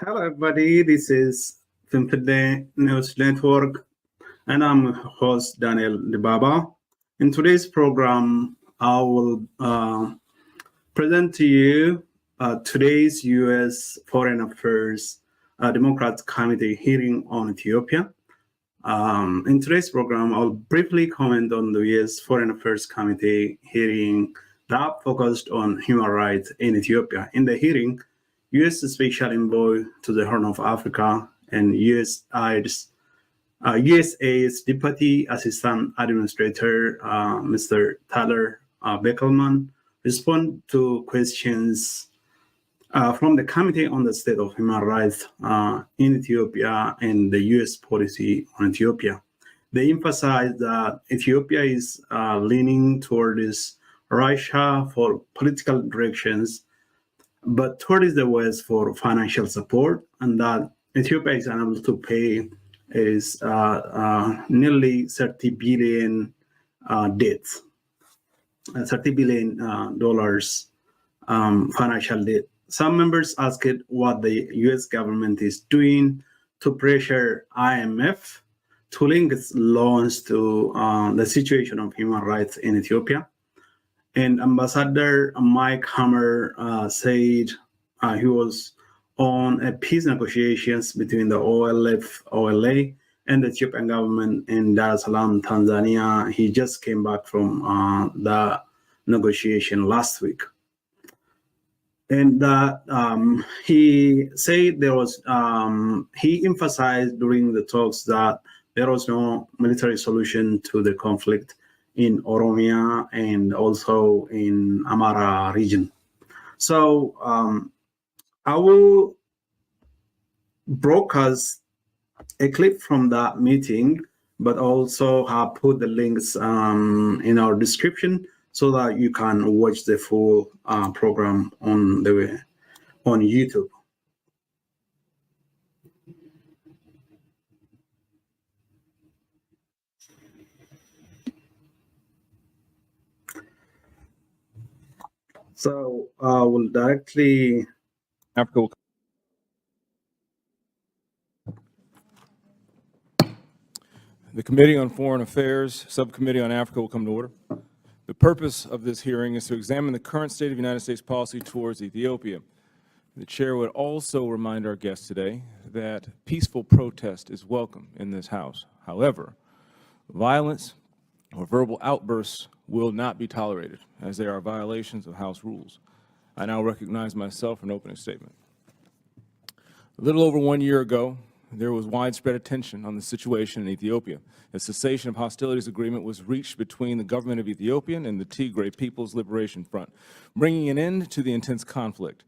Hello, everybody. This is Finfide News Network, and I'm host Daniel Dibaba. In today's program, I will present to you today's U.S. Foreign Affairs Democrats Committee hearing on Ethiopia. In today's program, I'll briefly comment on the U.S. Foreign Affairs Committee hearing that focused on human rights in Ethiopia. In the hearing, U.S. Special Envoy to the Horn of Africa and USAID's Deputy Assistant Administrator, Mr. Tyler Beckelman, respond to questions from the Committee on the State of Human Rights in Ethiopia and the U.S. policy on Ethiopia. They emphasize that Ethiopia is leaning towards Russia for political directions, but towards the West for financial support, and that Ethiopia is unable to pay is nearly 30 billion debts, $30 billion financial debt. Some members asked what the U.S. government is doing to pressure IMF to link its loans to the situation of human rights in Ethiopia. And Ambassador Mike Hammer said he was on a peace negotiations between the OLA, and the Ethiopian government in Dar es Salaam, Tanzania. He just came back from the negotiation last week. And he said he emphasized during the talks that there was no military solution to the conflict in Oromia and also in Amara region. So I will broadcast a clip from that meeting, but also have put the links in our description so that you can watch the full program on YouTube. So I will directly. Africa will... The Committee on Foreign Affairs, Subcommittee on Africa will come to order. The purpose of this hearing is to examine the current state of United States policy towards Ethiopia. The Chair would also remind our guests today that peaceful protest is welcome in this House. However, violence or verbal outbursts will not be tolerated, as they are violations of House rules. I now recognize myself for an opening statement. A little over 1 year ago, there was widespread attention on the situation in Ethiopia. A cessation of hostilities agreement was reached between the government of Ethiopia and the Tigray People's Liberation Front, bringing an end to the intense conflict.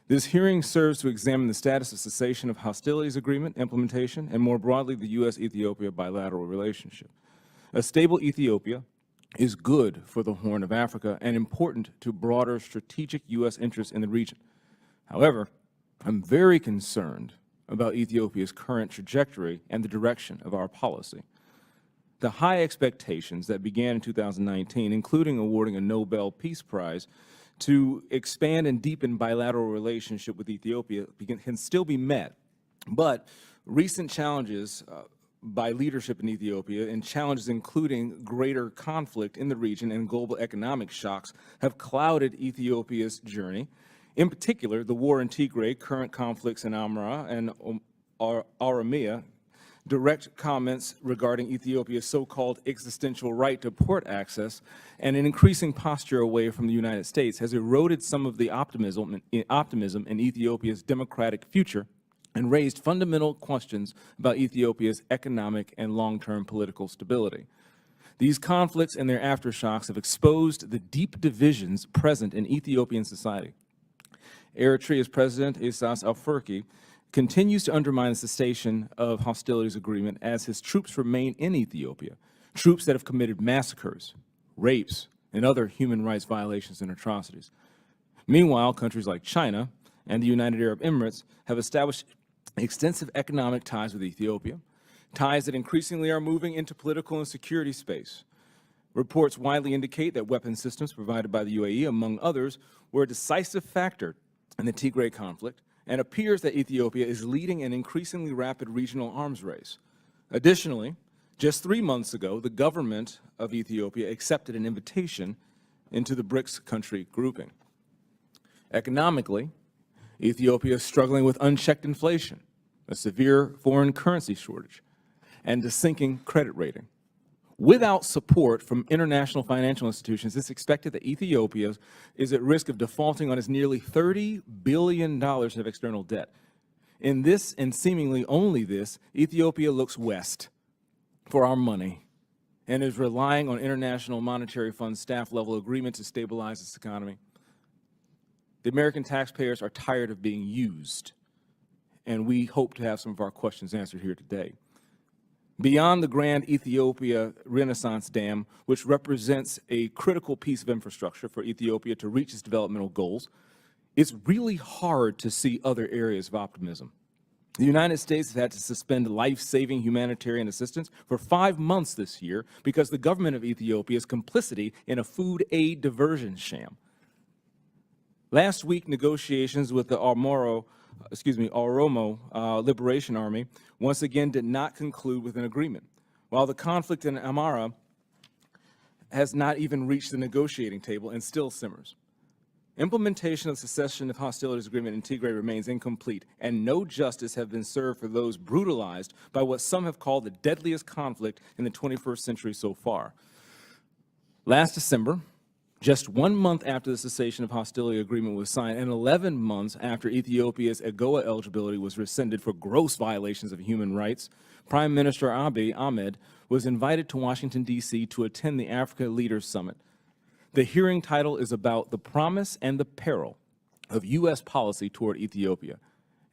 This hearing serves to examine the status of cessation of hostilities agreement implementation and more broadly the U.S.-Ethiopia bilateral relationship. A stable Ethiopia is good for the Horn of Africa and important to broader strategic U.S. interests in the region. However, I'm very concerned about Ethiopia's current trajectory and the direction of our policy. The high expectations that began in 2019, including awarding a Nobel Peace Prize to expand and deepen bilateral relationship with Ethiopia, can still be met. But recent challenges by leadership in Ethiopia and challenges including greater conflict in the region and global economic shocks have clouded Ethiopia's journey. In particular, the war in Tigray, current conflicts in Amara and Oromia, direct comments regarding Ethiopia's so-called existential right to port access, and an increasing posture away from the United States has eroded some of the optimism in Ethiopia's democratic future and raised fundamental questions about Ethiopia's economic and long-term political stability. These conflicts and their aftershocks have exposed the deep divisions present in Ethiopian society. Eritrea's President Isaias Afwerki continues to undermine the cessation of hostilities agreement as his troops remain in Ethiopia, troops that have committed massacres, rapes, and other human rights violations and atrocities. Meanwhile, countries like China and the United Arab Emirates have established extensive economic ties with Ethiopia, ties that increasingly are moving into political and security space. Reports widely indicate that weapon systems provided by the UAE, among others, were a decisive factor in the Tigray conflict and appears that Ethiopia is leading an increasingly rapid regional arms race. Additionally, just 3 months ago, the government of Ethiopia accepted an invitation into the BRICS country grouping. Economically, Ethiopia is struggling with unchecked inflation, a severe foreign currency shortage, and a sinking credit rating. Without support from international financial institutions, it's expected that Ethiopia is at risk of defaulting on its nearly $30 billion of external debt. In this, and seemingly only this, Ethiopia looks west for our money and is relying on International Monetary Fund staff-level agreement to stabilize its economy. The American taxpayers are tired of being used, and we hope to have some of our questions answered here today. Beyond the Grand Ethiopia Renaissance Dam, which represents a critical piece of infrastructure for Ethiopia to reach its developmental goals, it's really hard to see other areas of optimism. The United States has had to suspend life-saving humanitarian assistance for 5 months this year because the government of Ethiopia's complicity in a food aid diversion sham. Last week, negotiations with the Oromo Liberation Army once again did not conclude with an agreement, while the conflict in Amhara has not even reached the negotiating table and still simmers. Implementation of the cessation of hostilities agreement in Tigray remains incomplete, and no justice has been served for those brutalized by what some have called the deadliest conflict in the 21st century so far. Last December, just 1 month after the cessation of hostility agreement was signed and 11 months after Ethiopia's AGOA eligibility was rescinded for gross violations of human rights, Prime Minister Abiy Ahmed was invited to Washington, D.C. to attend the Africa Leaders Summit. The hearing title is about the promise and the peril of U.S. policy toward Ethiopia.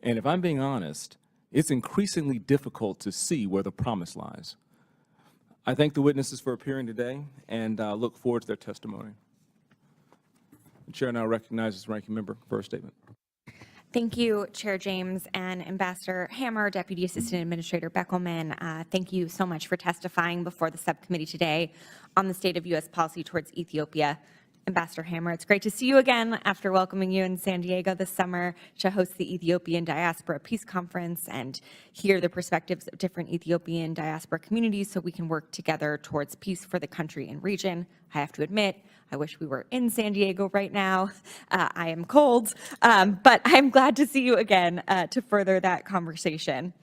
And if I'm being honest, it's increasingly difficult to see where the promise lies. I thank the witnesses for appearing today and look forward to their testimony. The chair now recognizes the ranking member for a statement. Thank you, Chair James and Ambassador Hammer, Deputy Assistant Administrator Beckelman. Thank you so much for testifying before the subcommittee today on the state of U.S. policy towards Ethiopia. Ambassador Hammer, it's great to see you again after welcoming you in San Diego this summer to host the Ethiopian Diaspora Peace Conference and hear the perspectives of different Ethiopian diaspora communities so we can work together towards peace for the country and region. I have to admit, I wish we were in San Diego right now. I am cold, but I'm glad to see you again to further that conversation.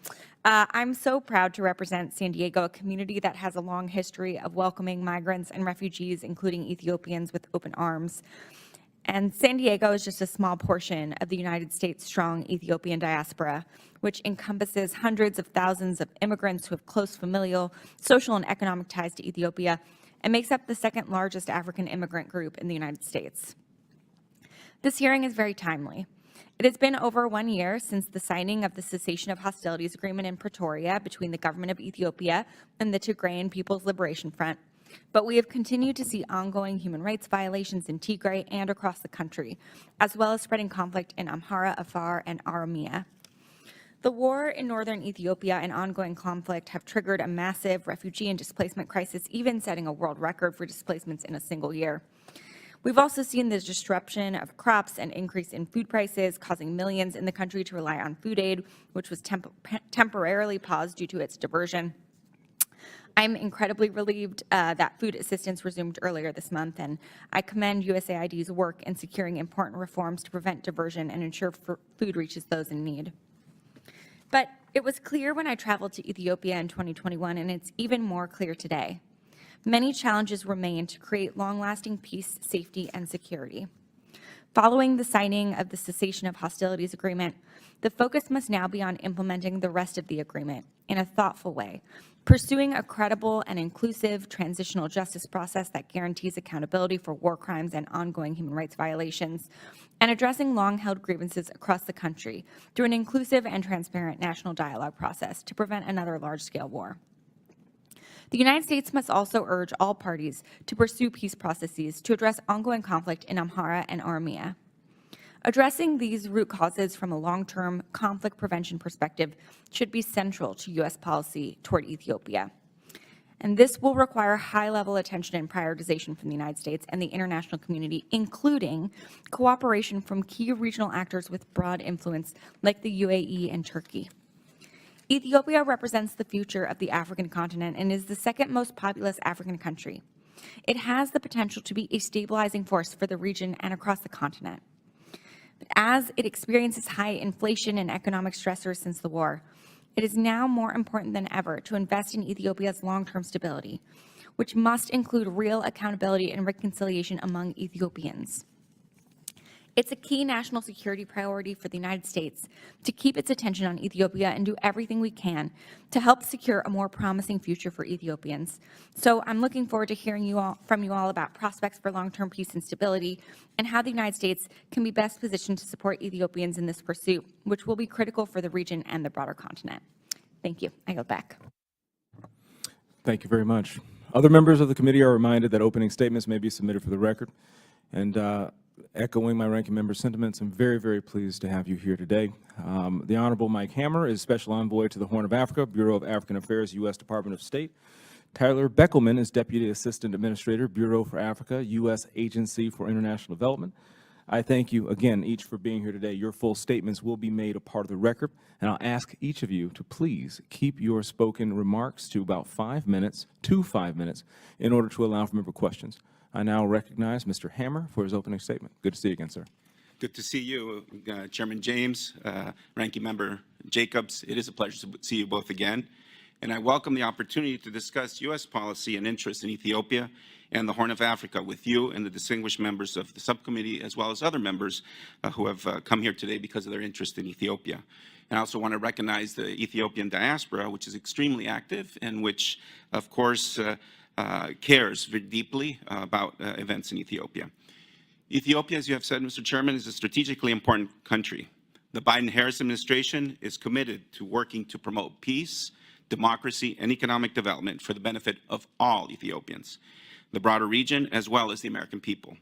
I'm so proud to represent San Diego, a community that has a long history of welcoming migrants and refugees, including Ethiopians, with open arms. And San Diego is just a small portion of the United States' strong Ethiopian diaspora, which encompasses hundreds of thousands of immigrants who have close familial, social, and economic ties to Ethiopia, and makes up the second largest African immigrant group in the United States. This hearing is very timely. It has been over 1 year since the signing of the cessation of hostilities agreement in Pretoria between the government of Ethiopia and the Tigrayan People's Liberation Front, but we have continued to see ongoing human rights violations in Tigray and across the country, as well as spreading conflict in Amhara, Afar, and Oromia. The war in northern Ethiopia and ongoing conflict have triggered a massive refugee and displacement crisis, even setting a world record for displacements in a single year. We've also seen the disruption of crops and increase in food prices, causing millions in the country to rely on food aid, which was temporarily paused due to its diversion. I'm incredibly relieved that food assistance resumed earlier this month, and I commend USAID's work in securing important reforms to prevent diversion and ensure food reaches those in need. But it was clear when I traveled to Ethiopia in 2021, and it's even more clear today. Many challenges remain to create long-lasting peace, safety, and security. Following the signing of the cessation of hostilities agreement, the focus must now be on implementing the rest of the agreement in a thoughtful way, pursuing a credible and inclusive transitional justice process that guarantees accountability for war crimes and ongoing human rights violations, and addressing long-held grievances across the country through an inclusive and transparent national dialogue process to prevent another large-scale war. The United States must also urge all parties to pursue peace processes to address ongoing conflict in Amhara and Oromia. Addressing these root causes from a long-term conflict prevention perspective should be central to U.S. policy toward Ethiopia. And this will require high-level attention and prioritization from the United States and the international community, including cooperation from key regional actors with broad influence like the UAE and Turkey. Ethiopia represents the future of the African continent and is the second most populous African country. It has the potential to be a stabilizing force for the region and across the continent. But as it experiences high inflation and economic stressors since the war, it is now more important than ever to invest in Ethiopia's long-term stability, which must include real accountability and reconciliation among Ethiopians. It's a key national security priority for the United States to keep its attention on Ethiopia and do everything we can to help secure a more promising future for Ethiopians. So I'm looking forward to hearing from you all about prospects for long-term peace and stability and how the United States can be best positioned to support Ethiopians in this pursuit, which will be critical for the region and the broader continent. Thank you. I go back. Thank you very much. Other members of the committee are reminded that opening statements may be submitted for the record. And echoing my ranking member's sentiments, I'm very, very pleased to have you here today. The Honorable Mike Hammer is Special Envoy to the Horn of Africa, Bureau of African Affairs, U.S. Department of State. Tyler Beckelman is Deputy Assistant Administrator, Bureau for Africa, U.S. Agency for International Development. I thank you again each for being here today. Your full statements will be made a part of the record, and I'll ask each of you to please keep your spoken remarks to about 5 minutes, in order to allow for member questions. I now recognize Mr. Hammer for his opening statement. Good to see you again, sir. Good to see you, Chairman James, Ranking Member Jacobs. It is a pleasure to see you both again. And I welcome the opportunity to discuss U.S. policy and interest in Ethiopia and the Horn of Africa with you and the distinguished members of the subcommittee, as well as other members who have come here today because of their interest in Ethiopia. And I also want to recognize the Ethiopian diaspora, which is extremely active and which, of course, cares very deeply about events in Ethiopia. Ethiopia, as you have said, Mr. Chairman, is a strategically important country. The Biden-Harris administration is committed to working to promote peace, democracy, and economic development for the benefit of all Ethiopians, the broader region, as well as the American people.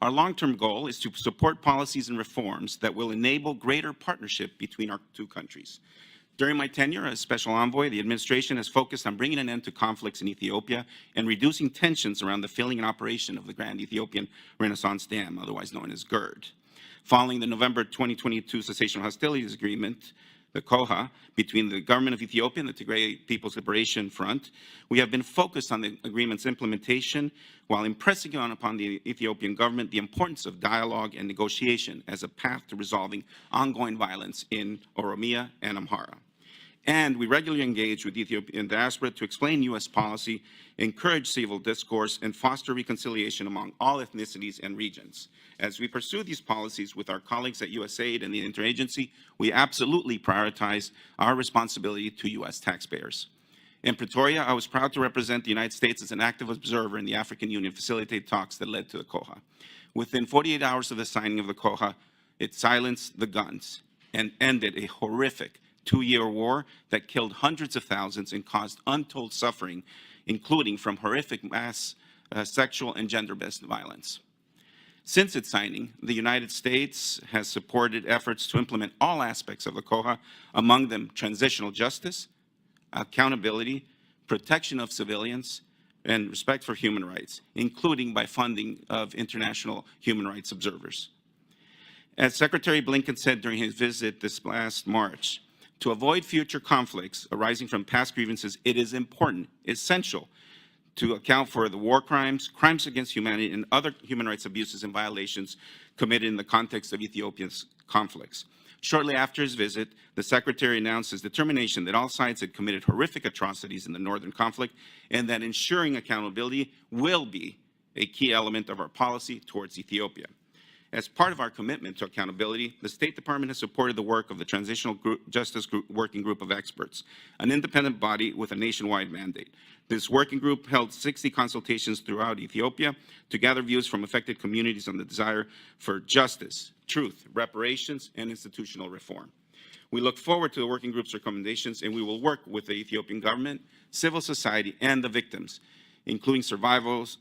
Our long-term goal is to support policies and reforms that will enable greater partnership between our two countries. During my tenure as Special Envoy, the administration has focused on bringing an end to conflicts in Ethiopia and reducing tensions around the filling and operation of the Grand Ethiopian Renaissance Dam, otherwise known as GERD. Following the November 2022 Cessation of Hostilities Agreement, the COHA, between the government of Ethiopia and the Tigray People's Liberation Front, we have been focused on the agreement's implementation while impressing upon the Ethiopian government the importance of dialogue and negotiation as a path to resolving ongoing violence in Oromia and Amhara. And we regularly engage with the Ethiopian diaspora to explain U.S. policy, encourage civil discourse, and foster reconciliation among all ethnicities and regions. As we pursue these policies with our colleagues at USAID and the interagency, we absolutely prioritize our responsibility to U.S. taxpayers. In Pretoria, I was proud to represent the United States as an active observer in the African Union facilitated talks that led to the COHA. Within 48 hours of the signing of the COHA, it silenced the guns and ended a horrific two-year war that killed hundreds of thousands and caused untold suffering, including from horrific mass sexual and gender-based violence. Since its signing, the United States has supported efforts to implement all aspects of the COHA, among them transitional justice, accountability, protection of civilians, and respect for human rights, including by funding of international human rights observers. As Secretary Blinken said during his visit this last March, to avoid future conflicts arising from past grievances, it is important, essential, to account for the war crimes, crimes against humanity, and other human rights abuses and violations committed in the context of Ethiopia's conflicts. Shortly after his visit, the Secretary announced his determination that all sides had committed horrific atrocities in the northern conflict and that ensuring accountability will be a key element of our policy towards Ethiopia. As part of our commitment to accountability, the State Department has supported the work of the Transitional Justice Working Group of Experts, an independent body with a nationwide mandate. This working group held 60 consultations throughout Ethiopia to gather views from affected communities on the desire for justice, truth, reparations, and institutional reform. We look forward to the working group's recommendations, and we will work with the Ethiopian government, civil society, and the victims, including survivors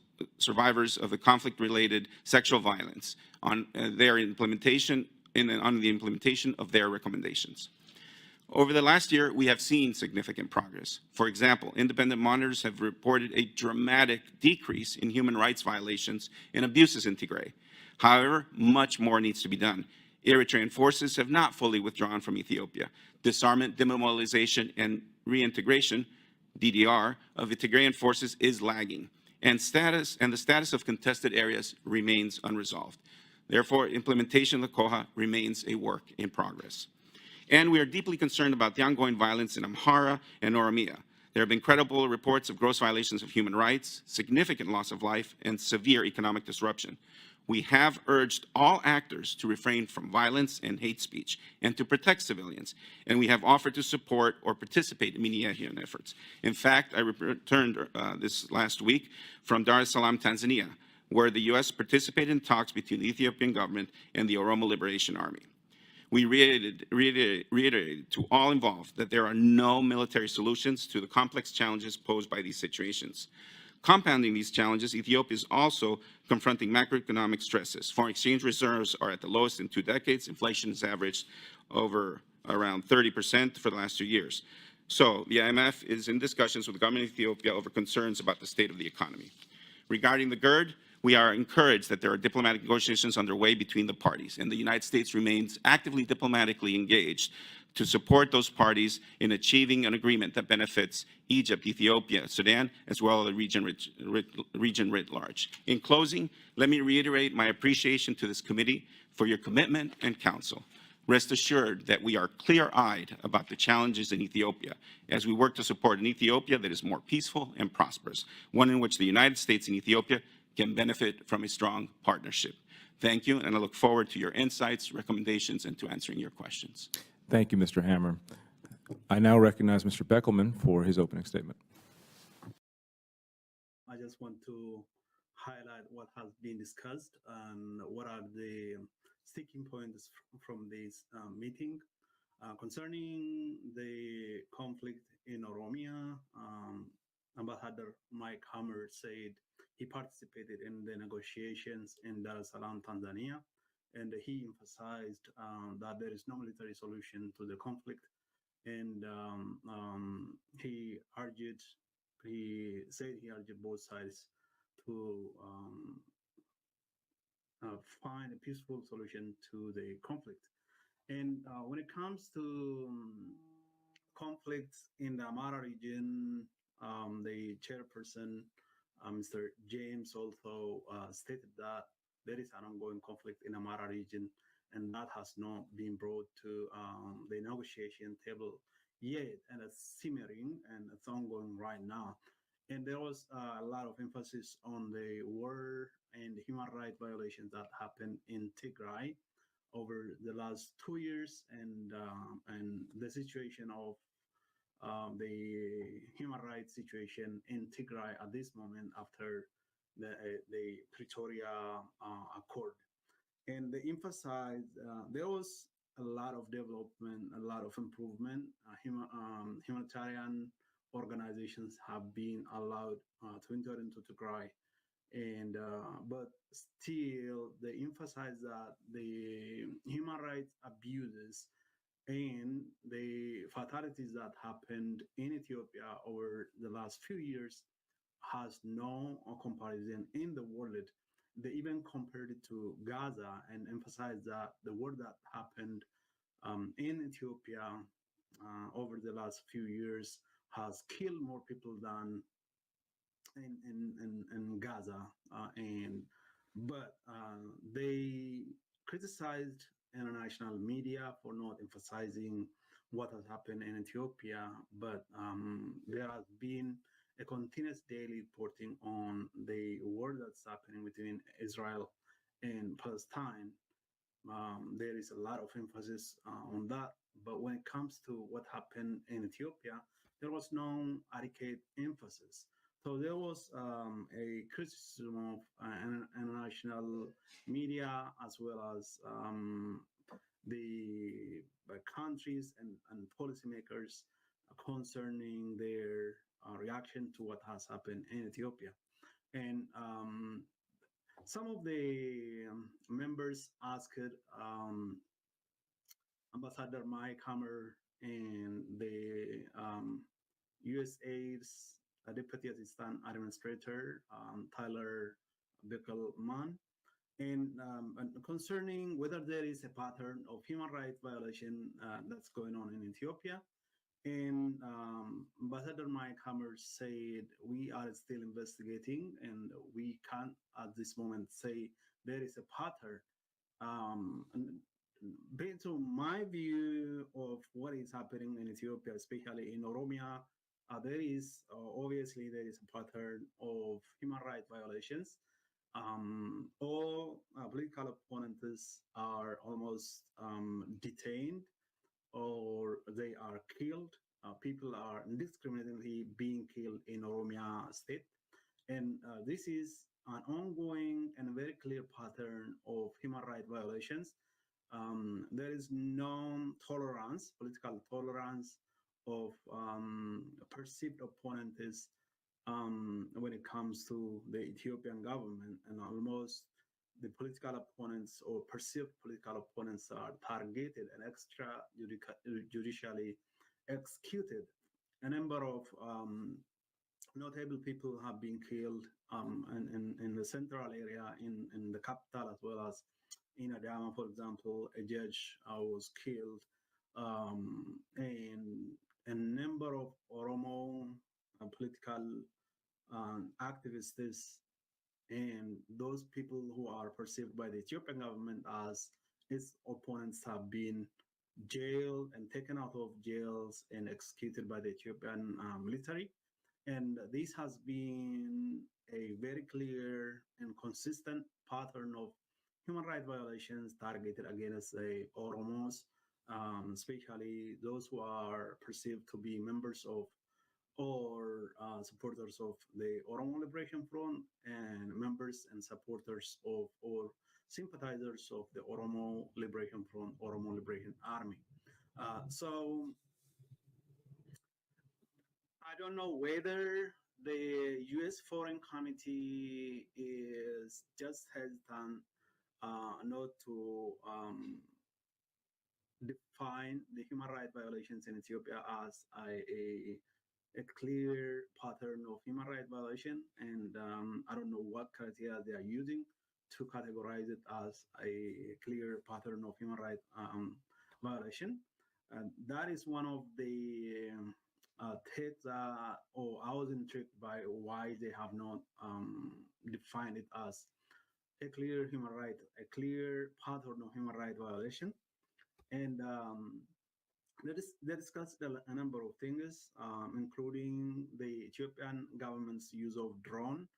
of the conflict-related sexual violence, on their implementation of their recommendations. Over the last year, we have seen significant progress. For example, independent monitors have reported a dramatic decrease in human rights violations and abuses in Tigray. However, much more needs to be done. Eritrean forces have not fully withdrawn from Ethiopia. Disarmament, demobilization, and reintegration, DDR, of the Tigrayan forces is lagging, and the status of contested areas remains unresolved. Therefore, implementation of the COHA remains a work in progress. And we are deeply concerned about the ongoing violence in Amhara and Oromia. There have been credible reports of gross violations of human rights, significant loss of life, and severe economic disruption. We have urged all actors to refrain from violence and hate speech and to protect civilians, and we have offered to support or participate in mediation efforts. In fact, I returned this last week from Dar es Salaam, Tanzania, where the U.S. participated in talks between the Ethiopian government and the Oromo Liberation Army. We reiterated to all involved that there are no military solutions to the complex challenges posed by these situations. Compounding these challenges, Ethiopia is also confronting macroeconomic stresses. Foreign exchange reserves are at the lowest in 2 decades. Inflation has averaged over around 30% for the last 2 years. So the IMF is in discussions with the government of Ethiopia over concerns about the state of the economy. Regarding the GERD, we are encouraged that there are diplomatic negotiations underway between the parties, and the United States remains actively diplomatically engaged to support those parties in achieving an agreement that benefits Egypt, Ethiopia, Sudan, as well as the region writ large. In closing, let me reiterate my appreciation to this committee for your commitment and counsel. Rest assured that we are clear-eyed about the challenges in Ethiopia as we work to support an Ethiopia that is more peaceful and prosperous, one in which the United States and Ethiopia can benefit from a strong partnership. Thank you, and I look forward to your insights, recommendations, and to answering your questions. Thank you, Mr. Hammer. I now recognize Mr. Beckelman for his opening statement. I just want to highlight what has been discussed and what are the sticking points from this meeting. Concerning the conflict in Oromia, Ambassador Mike Hammer said he participated in the negotiations in Dar es Salaam, Tanzania, and he emphasized that there is no military solution to the conflict. And he said he urged both sides to find a peaceful solution to the conflict. And when it comes to conflicts in the Amara region, the chairperson, Mr. James, also stated that there is an ongoing conflict in Amara region, and that has not been brought to the negotiation table yet, and it's simmering and it's ongoing right now. And there was a lot of emphasis on the war and the human rights violations that happened in Tigray over the last 2 years, and the situation of the human rights situation in Tigray at this moment after the Pretoria Accord. And they emphasized there was a lot of development, a lot of improvement. Humanitarian organizations have been allowed to enter into Tigray, and but still they emphasize that the human rights abuses and the fatalities that happened in Ethiopia over the last few years has no comparison in the world. They even compared it to Gaza and emphasized that the war that happened in Ethiopia over the last few years has killed more people than in Gaza, but they criticized international media for not emphasizing what has happened in Ethiopia. But there has been a continuous daily reporting on the war that's happening between Israel and Palestine. There is a lot of emphasis on that. But when it comes to what happened in Ethiopia, there was no adequate emphasis. So there was a criticism of international media as well as the countries and policymakers concerning their reaction to what has happened in Ethiopia. And some of the members asked Ambassador Mike Hammer and the USAID's Deputy Assistant Administrator, Tyler Bickelman, and concerning whether there is a pattern of human rights violation that's going on in Ethiopia. And Ambassador Mike Hammer said, we are still investigating and we can't at this moment say there is a pattern. And based on my view of what is happening in Ethiopia, especially in Oromia, there is obviously there is a pattern of human rights violations. All political opponents are almost detained or they are killed. People are indiscriminately being killed in Oromia state. And this is an ongoing and very clear pattern of human rights violations. There is no tolerance, political tolerance of perceived opponents when it comes to the Ethiopian government, and almost the political opponents or perceived political opponents are targeted and extrajudicially executed. A number of notable people have been killed in the central area, in the capital, as well as in Adama, for example. A judge was killed, and a number of Oromo political activists and those people who are perceived by the Ethiopian government as its opponents have been jailed and taken out of jails and executed by the Ethiopian military. And this has been a very clear and consistent pattern of human rights violations targeted against the Oromos, especially those who are perceived to be members of or supporters of the Oromo Liberation Front, and members and supporters of or sympathizers of the Oromo Liberation Front, Oromo Liberation Army. So I don't know whether the U.S. Foreign Committee is just hesitant not to define the human rights violations in Ethiopia as a clear pattern of human rights violation, and I don't know what criteria they are using to categorize it as a clear pattern of human rights violation. That is one of the takes or I was intrigued by why they have not defined it as a clear human right, a clear pattern of human rights violation. And they discussed a number of things, including the Ethiopian government's use of drone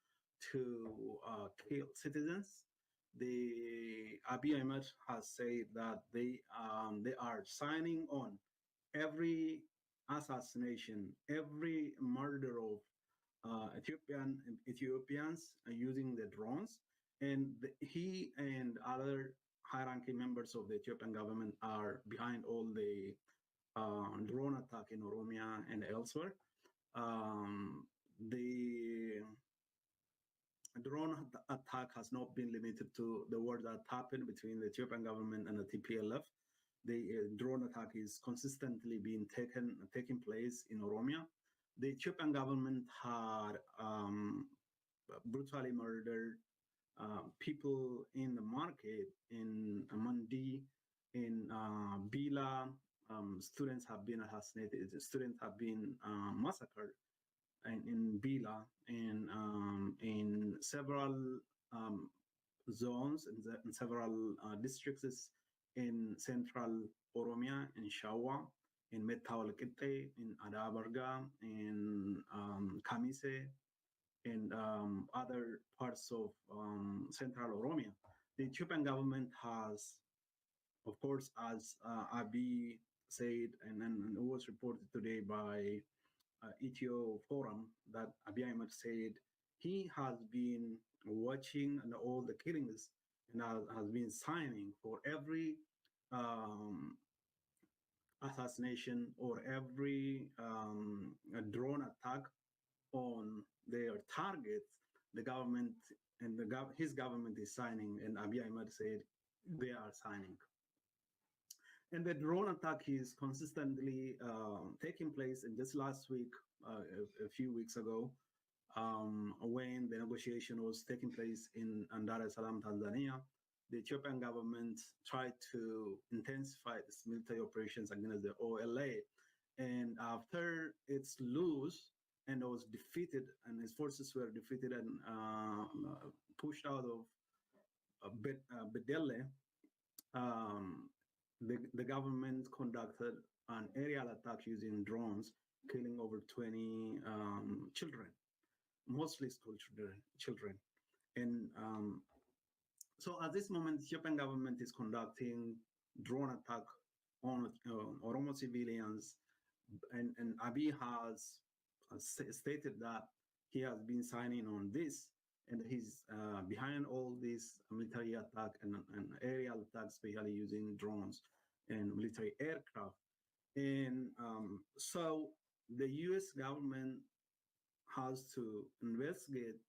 to kill citizens. The Abiy Ahmed has said that they are signing on every assassination, every murder of Ethiopians using the drones, and he and other high-ranking members of the Ethiopian government are behind all the drone attack in Oromia and elsewhere. The drone attack has not been limited to the war that happened between the Ethiopian government and the TPLF. The drone attack is consistently being taking place in Oromia. The Ethiopian government had brutally murdered people in the market in Mandi, in Bila. Students have been assassinated. Students have been massacred in Bila, and in several zones, in several districts in central Oromia, in Shawa, in Metawalkite, in Adabarga, in Kamise, and other parts of central Oromia. The Ethiopian government has, of course, as Abiy said, and then it was reported today by Ethio Forum, that Abiy Ahmed said he has been watching all the killings and has been signing for every assassination or every drone attack on their targets. The government and his government is signing, and Abiy Ahmed said they are signing. And the drone attack is consistently taking place. And just last week, a few weeks ago, when the negotiation was taking place in Dar es Salaam, Tanzania, the Ethiopian government tried to intensify its military operations against the OLA. And after its lose and was defeated, and its forces were defeated and pushed out of Bedele, the government conducted an aerial attack using drones, killing over 20 children, mostly school children. And so at this moment, the Ethiopian government is conducting drone attack on Oromo civilians, and Abiy has stated that he has been signing on this, and he's behind all this military attack and aerial attacks, especially using drones and military aircraft. And so the U.S. government has to investigate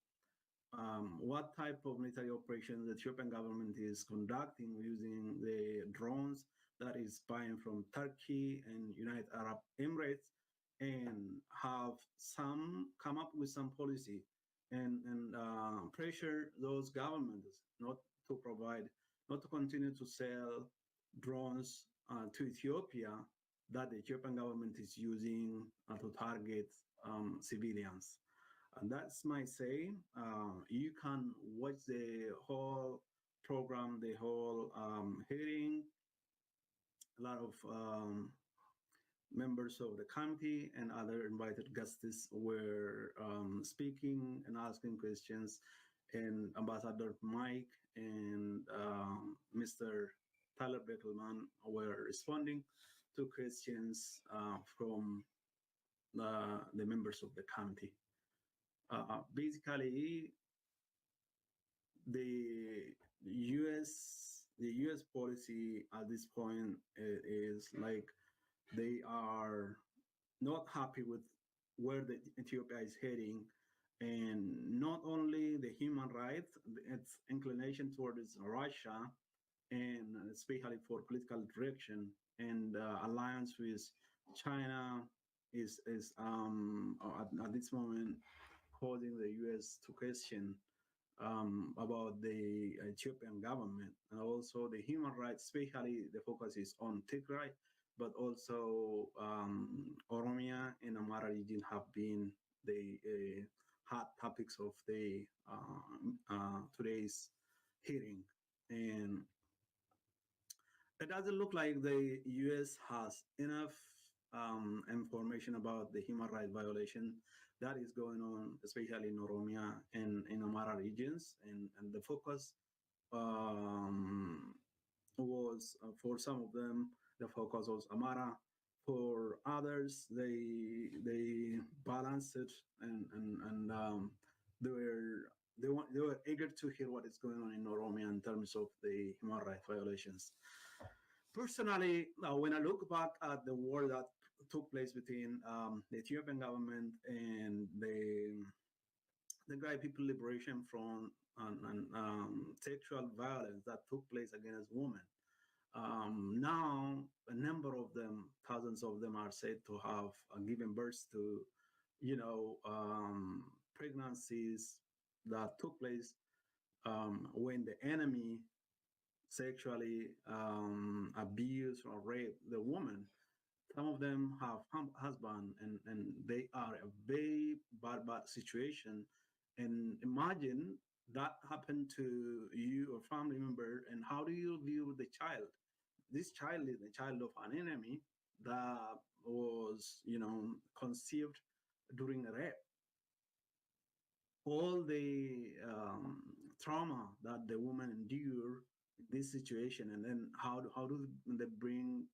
what type of military operations the Ethiopian government is conducting using the drones that is buying from Turkey and United Arab Emirates, and have come up with some policy and pressure those governments not to continue to sell drones to Ethiopia that the Ethiopian government is using to target civilians. And that's my say. You can watch the whole program, the whole hearing. A lot of members of the committee and other invited guests were speaking and asking questions, and Ambassador Mike and Mr. Tyler Beckelman were responding to questions from the members of the committee. Basically, the U.S. policy at this point is like they are not happy with where the Ethiopia is heading, and not only the human rights, its inclination towards Russia, and especially for political direction and alliance with China is at this moment causing the U.S. to question about the Ethiopian government, and also the human rights, especially the focus is on Tigray, but also Oromia and Amara region have been the hot topics of the today's hearing. And it doesn't look like the U.S. has enough information about the human rights violation that is going on, especially in Oromia and in Amara regions. And the focus was, for some of them, the focus was Amara. For others, they balanced it, and they were eager to hear what is going on in Oromia in terms of the human rights violations. Personally, when I look back at the war that took place between the Ethiopian government and the Tigray People Liberation Front and sexual violence that took place against women, now a number of them, thousands of them, are said to have given birth to, pregnancies that took place when the enemy sexually abuse or rape the woman. Some of them have husband, and they are a very bad situation. And imagine that happened to you or family member, and how do you view the child? This child is the child of an enemy that was, conceived during a rape. All the trauma that the woman endured in this situation, and then how do they bring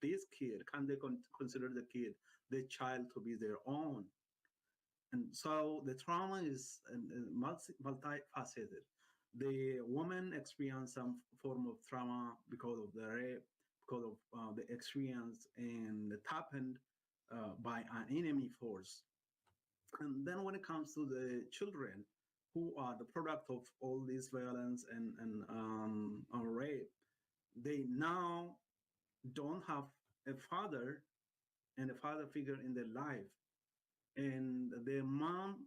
this kid? Can they consider the child to be their own? And so the trauma is multifaceted. The woman experienced some form of trauma because of the rape, because of the experience, and it happened by an enemy force. And then when it comes to the children who are the product of all this violence and rape, they now don't have a father and a father figure in their life, and their mom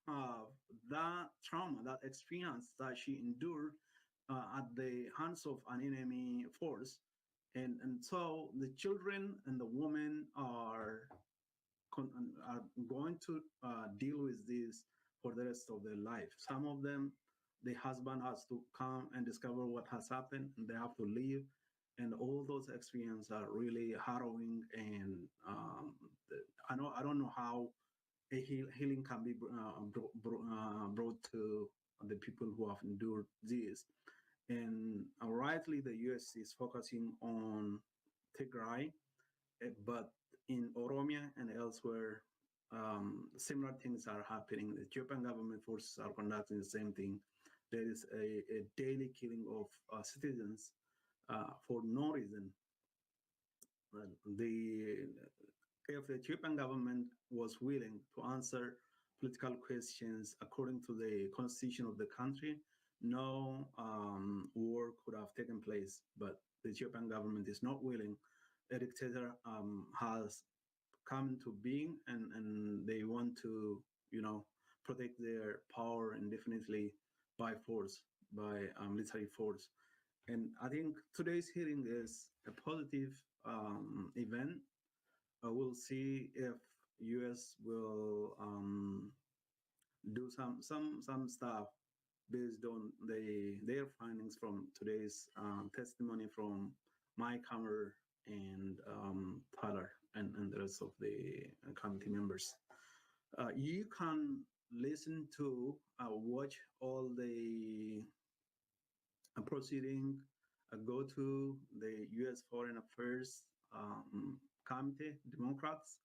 have that trauma, that experience that she endured at the hands of an enemy force, and so the children and the women are going to deal with this for the rest of their life. Some of them, the husband has to come and discover what has happened, and they have to leave. And all those experiences are really harrowing. And I don't know how a healing can be brought to the people who have endured this. And rightly, the U.S. is focusing on Tigray, but in Oromia and elsewhere, similar things are happening. The Ethiopian government forces are conducting the same thing. There is a daily killing of citizens for no reason. If the Ethiopian government was willing to answer political questions according to the constitution of the country, no war could have taken place. But the Ethiopian government is not willing. A dictator has come into being, and they want to, protect their power indefinitely by force, by military force. And I think today's hearing is a positive event. We'll see if U.S. will do some stuff based on their findings from today's testimony from Mike Hammer and Tyler and the rest of the committee members. You can listen to watch all the proceeding. Go to the U.S. Foreign Affairs Committee, Democrats,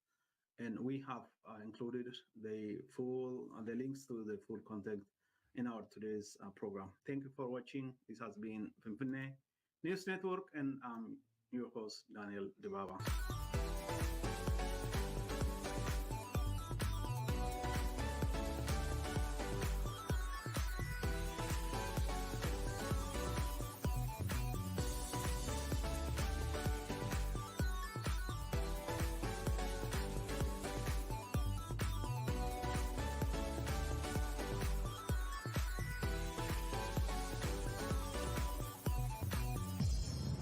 and we have included the links to the full content in our today's program. Thank you for watching. This has been Pimpine News Network, and I'm your host, Daniel Debaba.